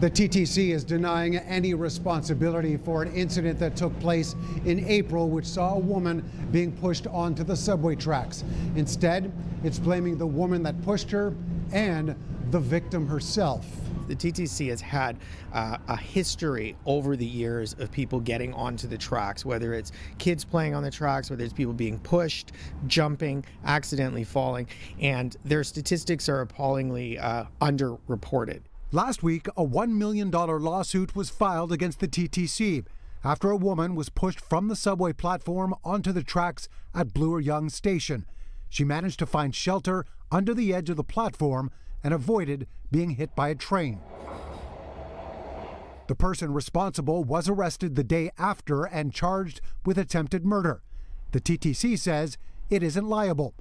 The TTC is denying any responsibility for an incident that took place in April, which saw a woman being pushed onto the subway tracks. Instead, it's blaming the woman that pushed her and the victim herself. The TTC has had a history over the years of people getting onto the tracks, whether it's kids playing on the tracks, whether it's people being pushed, jumping, accidentally falling, and their statistics are appallingly underreported. Last week, a $1 million lawsuit was filed against the TTC after a woman was pushed from the subway platform onto the tracks at Bloor Yonge Station. She managed to find shelter under the edge of the platform and avoided being hit by a train. The person responsible was arrested the day after and charged with attempted murder. The TTC says it isn't liable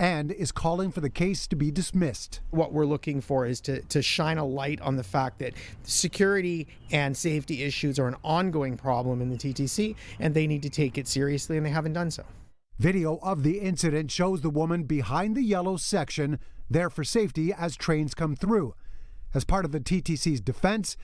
and is calling for the case to be dismissed. What we're looking for is to shine a light on the fact that security and safety issues are an ongoing problem in the TTC, and they need to take it seriously, and they haven't done so. Video of the incident shows the woman behind the yellow section, there for safety as trains come through. As part of the TTC's defense,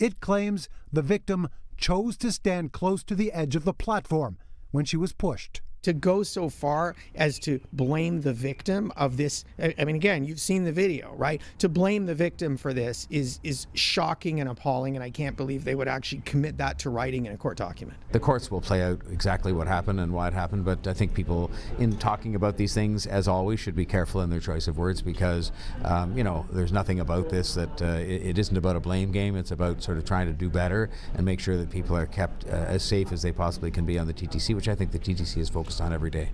it claims the victim chose to stand close to the edge of the platform when she was pushed. To go so far as to blame the victim of this, I mean, again, you've seen the video, right? To blame the victim for this is shocking and appalling, and I can't believe they would actually commit that to writing in a court document. The courts will play out exactly what happened and why it happened, but I think people, in talking about these things, as always, should be careful in their choice of words because, there's nothing about this that it isn't about a blame game. It's about sort of trying to do better and make sure that people are kept as safe as they possibly can be on the TTC, which I think the TTC is focused on every day.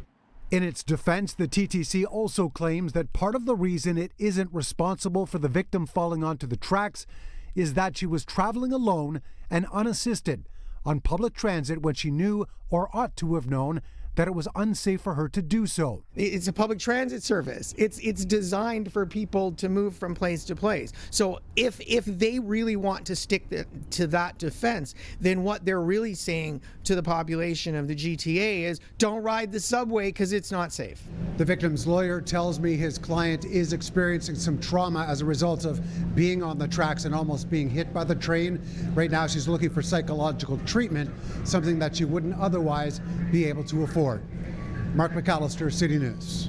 In its defense, the TTC also claims that part of the reason it isn't responsible for the victim falling onto the tracks is that she was traveling alone and unassisted on public transit when she knew or ought to have known that it was unsafe for her to do so. It's a public transit service. It's designed for people to move from place to place. So if they really want to stick to that defense, then what they're really saying to the population of the GTA is don't ride the subway because it's not safe. The victim's lawyer tells me his client is experiencing some trauma as a result of being on the tracks and almost being hit by the train. Right now she's looking for psychological treatment, something that she wouldn't otherwise be able to afford. Mark McAllister, City News.